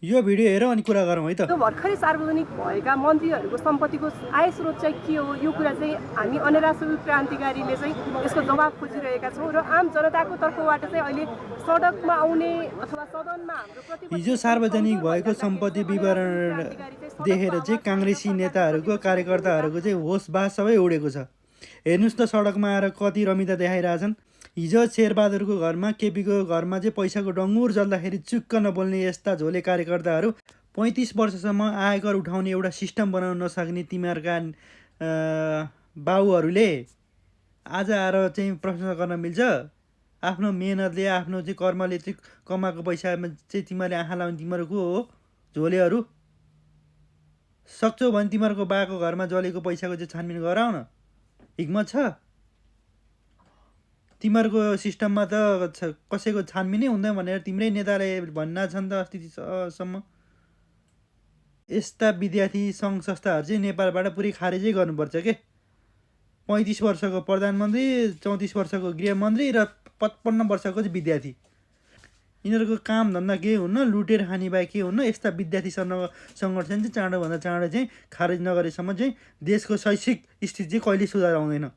यो भिडियो हेरौँ अनि कुरा गरौँ है त। त्यो भर्खरै सार्वजनिक भएका मन्त्रीहरूको सम्पत्तिको आय स्रोत चाहिँ के हो, यो कुरा चाहिँ हामी अन्यराष्ट्रिय क्रान्तिकारीले चाहिँ यसको जवाब खोजिरहेका छौँ र आम जनताको तर्फबाट चाहिँ अहिले सडकमा आउने अथवा सदनमा हाम्रो प्रतिबद्धता हिजो सार्वजनिक भएको सम्पत्ति विवरण देखेर चाहिँ काङ्ग्रेसी नेताहरूको कार्यकर्ताहरूको चाहिँ होसबास सबै उडेको छ। हेर्नुहोस् त सडकमा आएर कति रमिता देखाइरहेछन्। हिजो शेरबहादुरको घरमा केपीको घरमा चाहिँ पैसाको डङ्गुर जल्दाखेरि चुक्क नबोल्ने यस्ता झोले कार्यकर्ताहरू 35 वर्षसम्म आयकर उठाउने एउटा सिस्टम बनाउन नसक्ने तिमीहरूका बाउहरूले आज आएर चाहिँ प्रशंसा गर्न मिल्छ? आफ्नो मेहनतले आफ्नो चाहिँ कर्मले चाहिँ कमाएको पैसामा चाहिँ तिमीहरूले आँखा लाउने तिमीहरू को हो? झोलेहरू। सक्छौ भने तिमीहरूको बाको घरमा जलेको पैसाको चाहिँ छानबिन गराउ न, हिक्मत छ? तिमीहरूको सिस्टममा त कसैको छानबिनै हुँदैन भनेर तिम्रै नेताले भन्न छन् त अस्तिसम्म। यस्ता विद्यार्थी सङ्घ संस्थाहरू चाहिँ नेपालबाट पुरै खारेजै गर्नुपर्छ के। 35 वर्षको प्रधानमन्त्री, 34 वर्षको गृहमन्त्री र 55 वर्षको चाहिँ विद्यार्थी, यिनीहरूको काम धन्दा के हुन्न, लुटेर खाने बाहेक के हुन्न। यस्ता विद्यार्थी सङ्गठन चाहिँ चाँडोभन्दा चाँडो चाहिँ खारेज नगरेसम्म चाहिँ देशको शैक्षिक स्थिति चाहिँ कहिले सुधार आउँदैन।